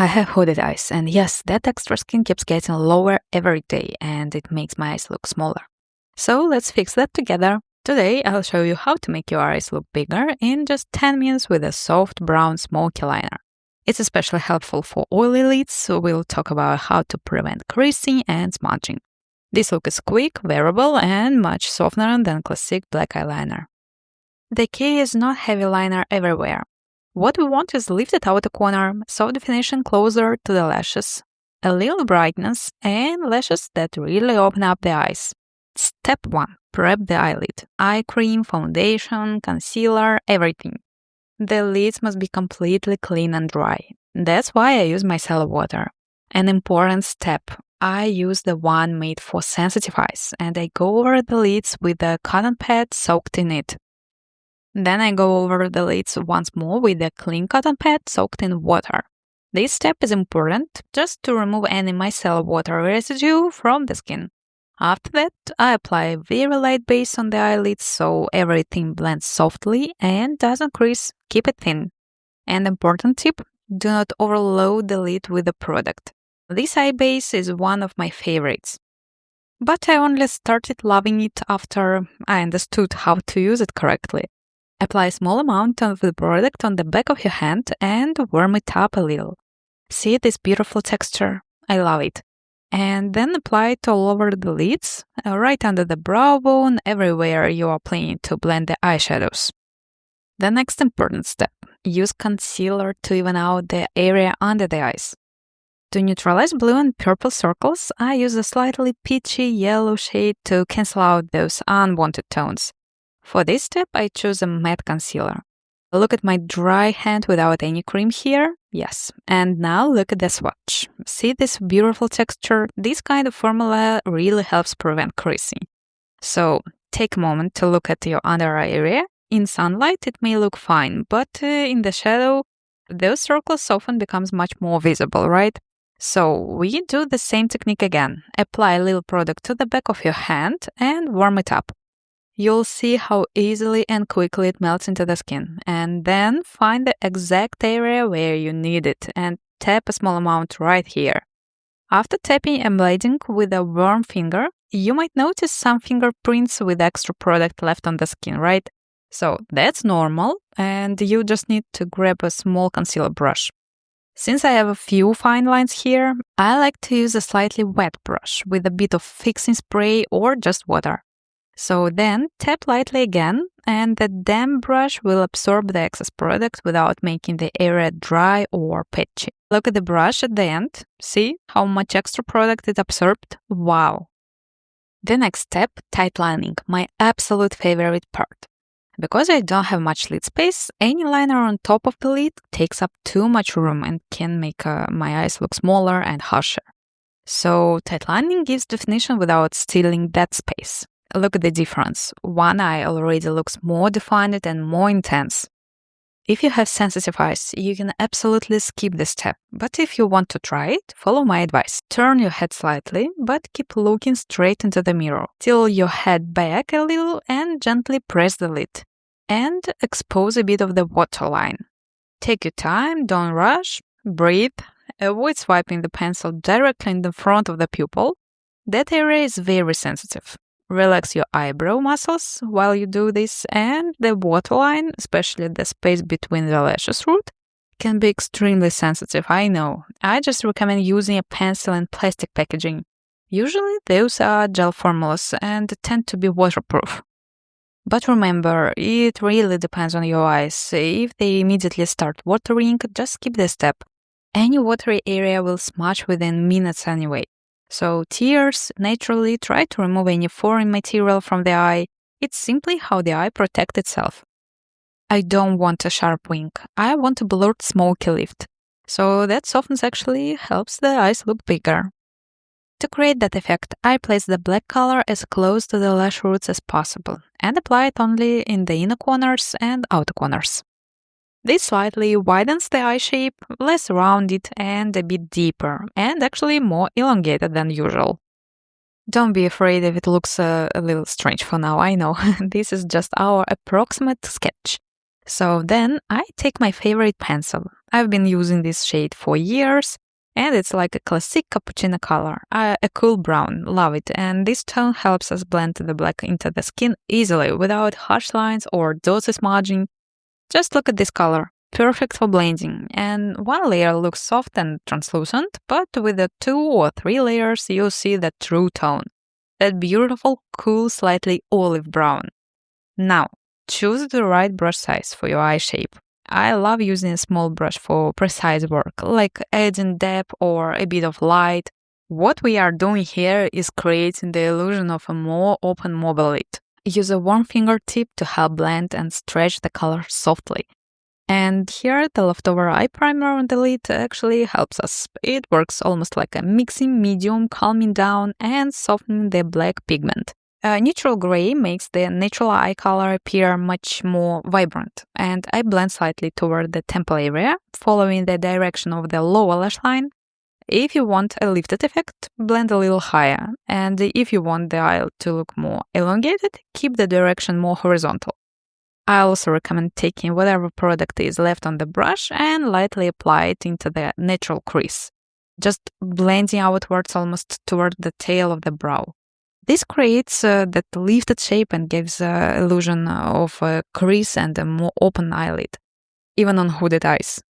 I have hooded eyes, and yes, that extra skin keeps getting lower every day, and it makes my eyes look smaller. So let's fix that together. Today, I'll show you how to make your eyes look bigger in just 10 minutes with a soft brown smoky liner. It's especially helpful for oily lids, so we'll talk about how to prevent creasing and smudging. This look is quick, wearable, and much softer than classic black eyeliner. The key is not heavy liner everywhere. What we want is lifted outer corner, soft definition closer to the lashes, a little brightness, and lashes that really open up the eyes. Step 1. Prep the eyelid. Eye cream, foundation, concealer, everything. The lids must be completely clean and dry. That's why I use micellar water. An important step. I use the one made for sensitive eyes, and I go over the lids with a cotton pad soaked in it. Then I go over the lids once more with a clean cotton pad soaked in water. This step is important just to remove any micellar water residue from the skin. After that, I apply a very light base on the eyelids so everything blends softly and doesn't crease. Keep it thin. An important tip, do not overload the lid with the product. This eye base is one of my favorites. But I only started loving it after I understood how to use it correctly. Apply a small amount of the product on the back of your hand and warm it up a little. See this beautiful texture? I love it. And then apply it all over the lids, right under the brow bone, everywhere you are planning to blend the eyeshadows. The next important step, use concealer to even out the area under the eyes. To neutralize blue and purple circles, I use a slightly peachy yellow shade to cancel out those unwanted tones. For this step, I choose a matte concealer. Look at my dry hand without any cream here. Yes. And now look at the swatch. See this beautiful texture? This kind of formula really helps prevent creasing. So take a moment to look at your under eye area. In sunlight, it may look fine, but in the shadow, those circles often becomes much more visible, right? So we do the same technique again. Apply a little product to the back of your hand and warm it up. You'll see how easily and quickly it melts into the skin. And then find the exact area where you need it and tap a small amount right here. After tapping and blending with a warm finger, you might notice some fingerprints with extra product left on the skin, right? So that's normal, and you just need to grab a small concealer brush. Since I have a few fine lines here, I like to use a slightly wet brush with a bit of fixing spray or just water. So then tap lightly again, and the damp brush will absorb the excess product without making the area dry or patchy. Look at the brush at the end. See how much extra product it absorbed? Wow! The next step, tightlining, my absolute favorite part. Because I don't have much lid space, any liner on top of the lid takes up too much room and can make my eyes look smaller and harsher. So tightlining gives definition without stealing that space. Look at the difference. One eye already looks more defined and more intense. If you have sensitive eyes, you can absolutely skip this step. But if you want to try it, follow my advice. Turn your head slightly, but keep looking straight into the mirror. Tilt your head back a little and gently press the lid. And expose a bit of the waterline. Take your time, don't rush, breathe. Avoid swiping the pencil directly in the front of the pupil. That area is very sensitive. Relax your eyebrow muscles while you do this, and the waterline, especially the space between the lashes root, can be extremely sensitive, I know. I just recommend using a pencil in plastic packaging. Usually those are gel formulas and tend to be waterproof. But remember, it really depends on your eyes. If they immediately start watering, just skip the step. Any watery area will smudge within minutes anyway. So tears, naturally try to remove any foreign material from the eye. It's simply how the eye protects itself. I don't want a sharp wing. I want a blurred smoky lift. So that softens actually helps the eyes look bigger. To create that effect, I place the black color as close to the lash roots as possible and apply it only in the inner corners and outer corners. This slightly widens the eye shape, less rounded and a bit deeper, and actually more elongated than usual. Don't be afraid if it looks a little strange for now, I know. This is just our approximate sketch. So then I take my favorite pencil. I've been using this shade for years, and it's like a classic cappuccino color, a cool brown, love it. And this tone helps us blend the black into the skin easily without harsh lines or dotty smudging. Just look at this color, perfect for blending. And one layer looks soft and translucent, but with the 2 or 3 layers you'll see the true tone, that beautiful, cool, slightly olive brown. Now, choose the right brush size for your eye shape. I love using a small brush for precise work, like adding depth or a bit of light. What we are doing here is creating the illusion of a more open mobile lid. Use a warm fingertip to help blend and stretch the color softly. And here, the leftover eye primer on the lid actually helps us. It works almost like a mixing medium, calming down and softening the black pigment. Neutral gray makes the natural eye color appear much more vibrant, and I blend slightly toward the temple area, following the direction of the lower lash line. If you want a lifted effect, blend a little higher, and if you want the eye to look more elongated, keep the direction more horizontal. I also recommend taking whatever product is left on the brush and lightly apply it into the natural crease, just blending outwards almost toward the tail of the brow. This creates that lifted shape and gives an illusion of a crease and a more open eyelid, even on hooded eyes.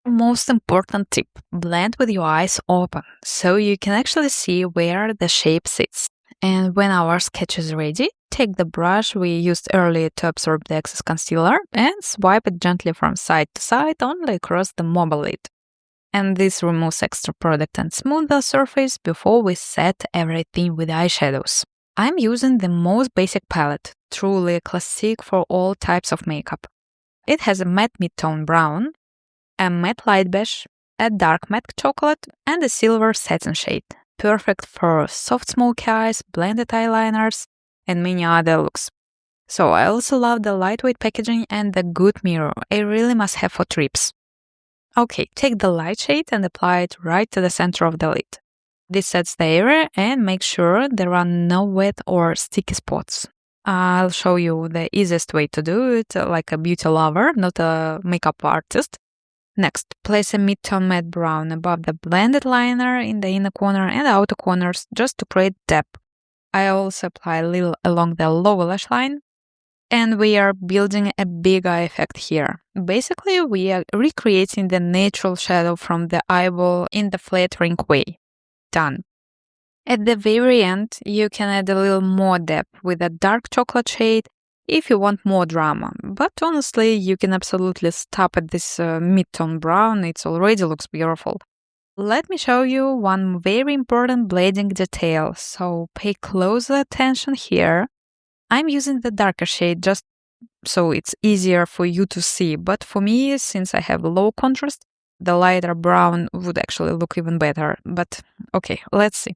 Most important tip, blend with your eyes open, so you can actually see where the shape sits. And when our sketch is ready, take the brush we used earlier to absorb the excess concealer and swipe it gently from side to side only across the mobile lid. And this removes extra product and smooths the surface before we set everything with eyeshadows. I'm using the most basic palette, truly a classic for all types of makeup. It has a matte mid-tone brown, a matte light beige, a dark matte chocolate, and a silver satin shade, perfect for soft smoky eyes, blended eyeliners, and many other looks. So I also love the lightweight packaging and the good mirror, a really must-have for trips. Okay, take the light shade and apply it right to the center of the lid. This sets the area and makes sure there are no wet or sticky spots. I'll show you the easiest way to do it, like a beauty lover, not a makeup artist. Next, place a mid-tone matte brown above the blended liner in the inner corner and outer corners just to create depth. I also apply a little along the lower lash line. And we are building a big eye effect here. Basically, we are recreating the natural shadow from the eyeball in the flattering way. Done. At the very end, you can add a little more depth with a dark chocolate shade if you want more drama. But honestly, you can absolutely stop at this mid-tone brown. It already looks beautiful. Let me show you one very important blending detail, so pay closer attention here. I'm using the darker shade just so it's easier for you to see, but for me, since I have low contrast, the lighter brown would actually look even better. But okay, let's see.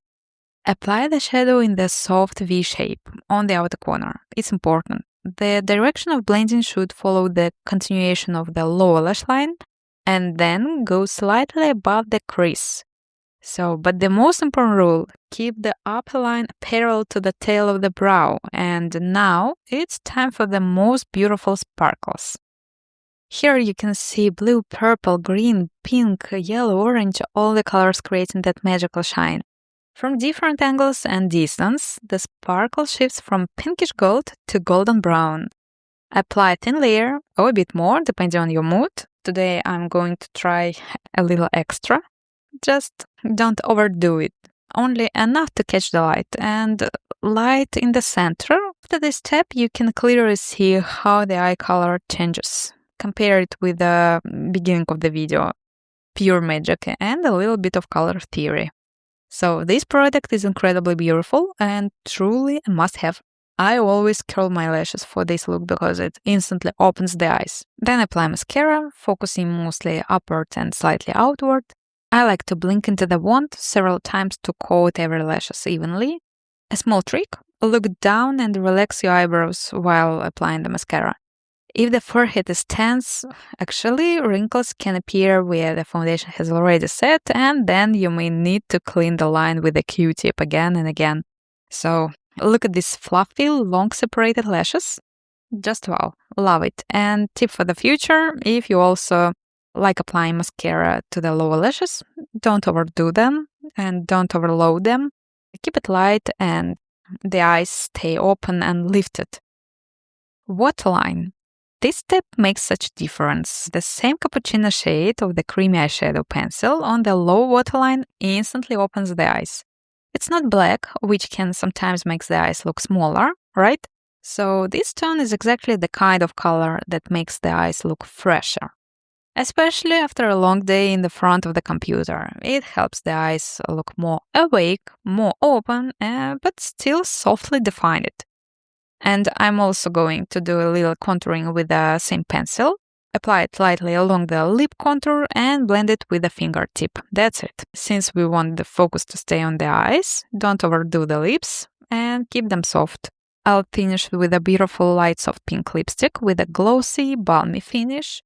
Apply the shadow in the soft V shape on the outer corner. It's important. The direction of blending should follow the continuation of the lower lash line and then go slightly above the crease. But the most important rule, keep the upper line parallel to the tail of the brow. And now it's time for the most beautiful sparkles. Here you can see blue, purple, green, pink, yellow, orange, all the colors creating that magical shine. From different angles and distance, the sparkle shifts from pinkish gold to golden brown. Apply a thin layer or a bit more, depending on your mood. Today I'm going to try a little extra. Just don't overdo it. Only enough to catch the light, and light in the center. After this step, you can clearly see how the eye color changes. Compare it with the beginning of the video. Pure magic and a little bit of color theory. So this product is incredibly beautiful and truly a must-have. I always curl my lashes for this look because it instantly opens the eyes. Then apply mascara, focusing mostly upward and slightly outward. I like to blink into the wand several times to coat every lashes evenly. A small trick, look down and relax your eyebrows while applying the mascara. If the forehead is tense, actually wrinkles can appear where the foundation has already set, and then you may need to clean the line with a Q-tip again and again. So look at these fluffy, long separated lashes. Just wow, love it. And tip for the future, if you also like applying mascara to the lower lashes, don't overdo them and don't overload them. Keep it light and the eyes stay open and lifted. Waterline. This step makes such a difference. The same cappuccino shade of the creamy eyeshadow pencil on the low waterline instantly opens the eyes. It's not black, which can sometimes make the eyes look smaller, right? So this tone is exactly the kind of color that makes the eyes look fresher. Especially after a long day in the front of the computer. It helps the eyes look more awake, more open, but still softly defined. And I'm also going to do a little contouring with the same pencil. Apply it lightly along the lip contour and blend it with a fingertip. That's it. Since we want the focus to stay on the eyes, don't overdo the lips and keep them soft. I'll finish with a beautiful light soft pink lipstick with a glossy, balmy finish.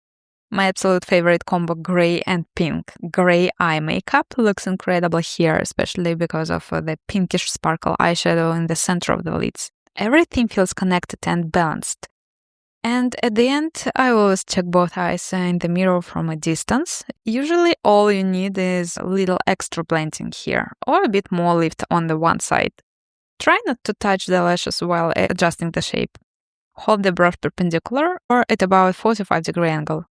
My absolute favorite combo, gray and pink. Gray eye makeup looks incredible here, especially because of the pinkish sparkle eyeshadow in the center of the lids. Everything feels connected and balanced. And at the end, I always check both eyes in the mirror from a distance. Usually all you need is a little extra blending here, or a bit more lift on the one side. Try not to touch the lashes while adjusting the shape. Hold the brush perpendicular or at about 45-degree angle.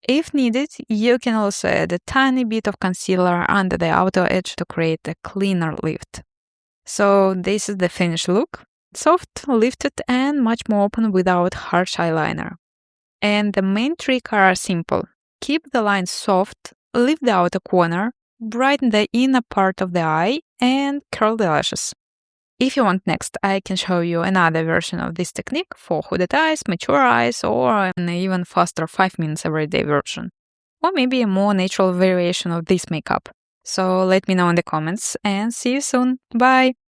If needed, you can also add a tiny bit of concealer under the outer edge to create a cleaner lift. So this is the finished look. Soft, lifted, and much more open without harsh eyeliner. And the main trick are simple. Keep the lines soft, lift the outer corner, brighten the inner part of the eye, and curl the lashes. If you want next, I can show you another version of this technique for hooded eyes, mature eyes, or an even faster 5 minutes everyday version. Or maybe a more natural variation of this makeup. So let me know in the comments and see you soon. Bye!